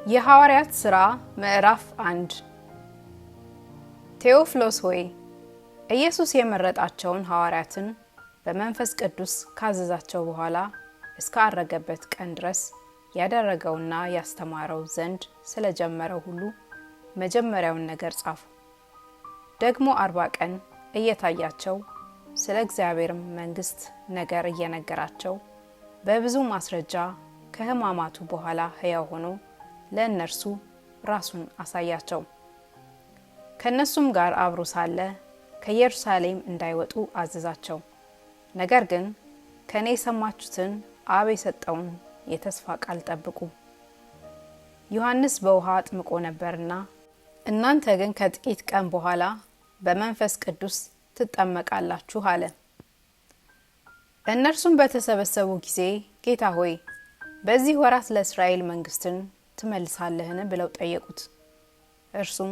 የሐዋርያት ሥራ ምዕራፍ 1 ቴዎፍሎስ ሆይ ኢየሱስ የመረጣቸውን ሐዋርያትን በመንፈስ ቅዱስ ካዘዛቸው በኋላ እስከ አረገበት ቀን ድረስ ያደረገውና ያስተማረው ዘንድ ስለጀመረው ሁሉ መጀመሪያውን ነገር ጻፉ። ደግሞ 40 ቀን እየታያቸው ስለ እግዚአብሔር መንግሥት ነገር እየነገራቸው በብዙ ማስረጃ ከሕማማቱ በኋላ ሕያው ሆኖ ለእነርሱ ራሱን አሳያቸው። ከነሱም ጋር አብሮ ሳለ ከኢየሩሳሌም እንዳይወጡ አዘዛቸው። ነገር ግን ከኔ የሰማችሁትን አብ የሰጠውን የተስፋ ቃል ጠብቁ። ዮሐንስ በውሃ አጥምቆ ነበርና እናንተ ግን ከጥቂት ቀን በኋላ በመንፈስ ቅዱስ ትጠመቃላችሁ አለ። እነርሱም በተሰበሰቡ ጊዜ ጌታ ሆይ በዚህ ወራት ለእስራኤል መንግሥትን ትመልሳለህን ብለው ጠየቁት። እርሱም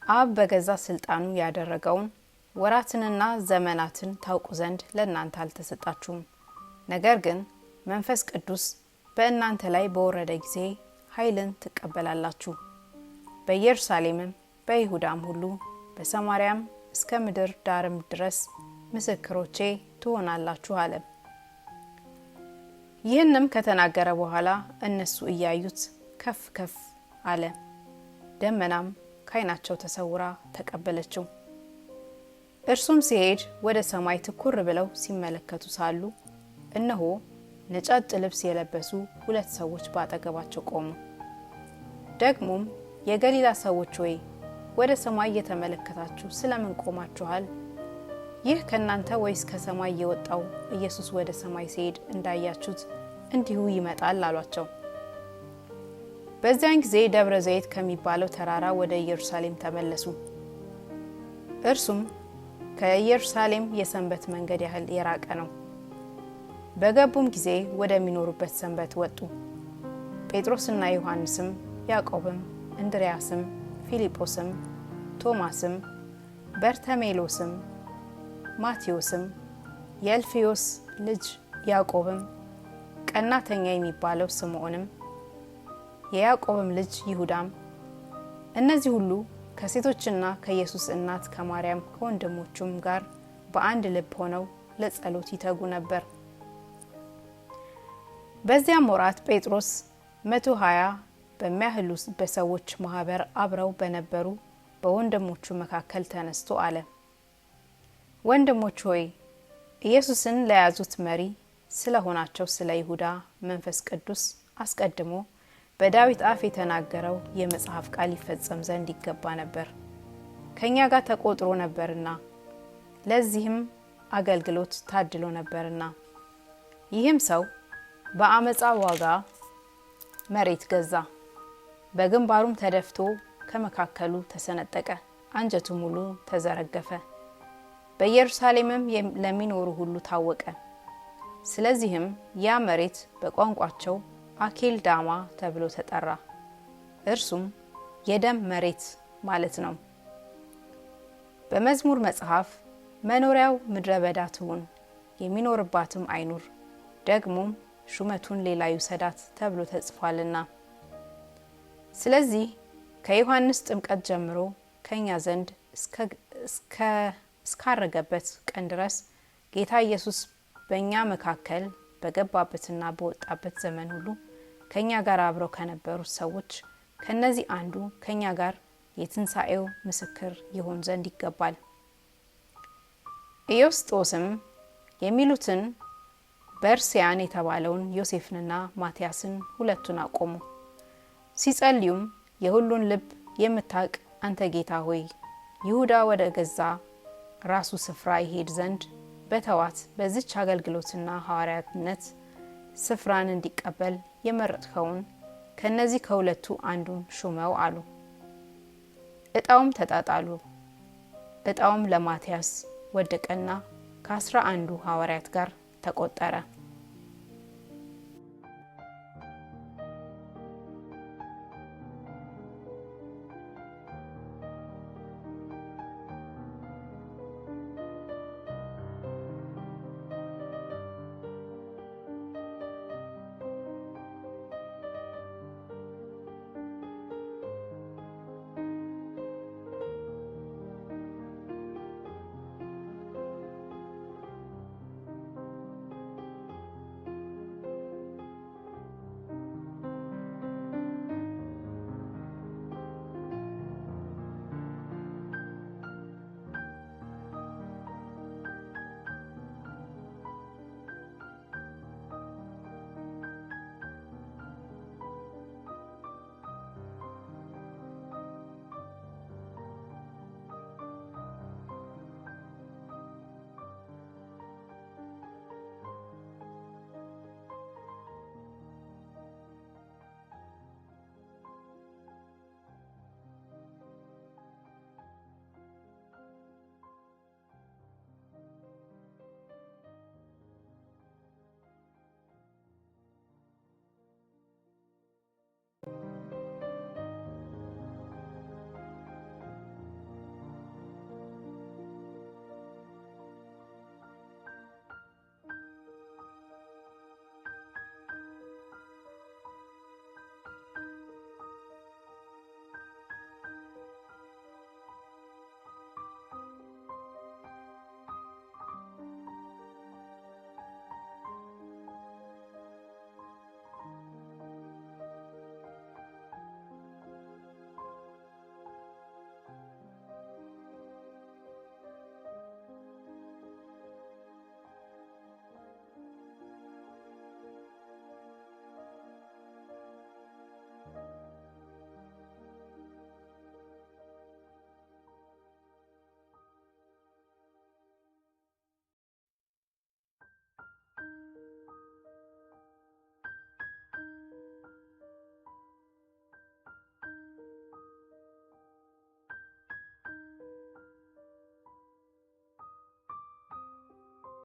አብ በገዛ ስልጣኑ ያደረገውን ወራትንና ዘመናትን ታውቁ ዘንድ ለእናንተ አልተሰጣችሁም። ነገር ግን መንፈስ ቅዱስ በእናንተ ላይ በወረደ ጊዜ ኃይልን ትቀበላላችሁ። በኢየሩሳሌምም በይሁዳም ሁሉ በሰማርያም እስከ ምድር ዳርም ድረስ ምስክሮቼ ትሆናላችሁ አለ። ይህንም ከተናገረ በኋላ እነሱ እያዩት ከፍ ከፍ አለ። ደመናም ከዓይናቸው ተሰውራ ተቀበለችው። እርሱም ሲሄድ ወደ ሰማይ ትኩር ብለው ሲመለከቱ ሳሉ እነሆ ነጫጭ ልብስ የለበሱ 2 ሰዎች በአጠገባቸው ቆሙ። ደግሞም የገሊላ ሰዎች ሆይ ወደ ሰማይ እየተመለከታችሁ ስለምን ቆማችኋል? ይህ ከእናንተ ወይስ ከሰማይ የወጣው ኢየሱስ ወደ ሰማይ ሲሄድ እንዳያችሁት እንዲሁ ይመጣል አሏቸው። በዚያን ጊዜ ደብረ ዘይት ከሚባለው ተራራ ወደ ኢየሩሳሌም ተመለሱ። እርሱም ከኢየሩሳሌም የሰንበት መንገድ ያህል የራቀ ነው። በገቡም ጊዜ ወደሚኖሩበት ሰንበት ወጡ። ጴጥሮስና ዮሐንስም፣ ያዕቆብም፣ እንድርያስም፣ ፊልጶስም፣ ቶማስም፣ በርተሜሎስም፣ ማቴዎስም፣ የእልፍዮስ ልጅ ያዕቆብም፣ ቀናተኛ የሚባለው ስምዖንም፣ የያዕቆብም ልጅ ይሁዳም፣ እነዚህ ሁሉ ከሴቶችና ከኢየሱስ እናት ከማርያም ከወንድሞቹም ጋር በአንድ ልብ ሆነው ለጸሎት ይተጉ ነበር። በዚያም ወራት ጴጥሮስ 120 በሚያህሉ በሰዎች ማህበር አብረው በነበሩ በወንድሞቹ መካከል ተነስቶ አለ፣ ወንድሞች ሆይ ኢየሱስን ለያዙት መሪ ስለሆናቸው ስለ ይሁዳ መንፈስ ቅዱስ አስቀድሞ በዳዊት አፍ የተናገረው የመጽሐፍ ቃል ይፈጸም ዘንድ ይገባ ነበር። ከኛ ጋር ተቆጥሮ ነበርና ለዚህም አገልግሎት ታድሎ ነበርና። ይህም ሰው በአመፃ ዋጋ መሬት ገዛ፣ በግንባሩም ተደፍቶ ከመካከሉ ተሰነጠቀ፣ አንጀቱ ሙሉ ተዘረገፈ። በኢየሩሳሌምም ለሚኖሩ ሁሉ ታወቀ። ስለዚህም ያ መሬት በቋንቋቸው አኬልዳማ ተብሎ ተጠራ። እርሱም የደም መሬት ማለት ነው። በመዝሙር መጽሐፍ መኖሪያው ምድረ በዳ ትሁን፣ የሚኖርባትም አይኑር፣ ደግሞም ሹመቱን ሌላ ይውሰዳት ተብሎ ተጽፏልና። ስለዚህ ከዮሐንስ ጥምቀት ጀምሮ ከኛ ዘንድ እስካረገበት ቀን ድረስ ጌታ ኢየሱስ በእኛ መካከል በገባበትና በወጣበት ዘመን ሁሉ ከኛ ጋር አብረው ከነበሩት ሰዎች ከነዚህ አንዱ ከኛ ጋር የትንሣኤው ምስክር ይሆን ዘንድ ይገባል። ኢዮስጦስም የሚሉትን በርስያን የተባለውን ዮሴፍንና ማቲያስን ሁለቱን አቆሙ። ሲጸልዩም የሁሉን ልብ የምታውቅ አንተ ጌታ ሆይ ይሁዳ ወደ ገዛ ራሱ ስፍራ ይሄድ ዘንድ በተዋት በዚች አገልግሎትና ሐዋርያትነት ስፍራን እንዲቀበል የመረጥከውን ከነዚህ ከሁለቱ አንዱን ሹመው አሉ። እጣውም ተጣጣሉ። እጣውም ለማቲያስ ወደቀና ከ11 ሐዋርያት ጋር ተቆጠረ።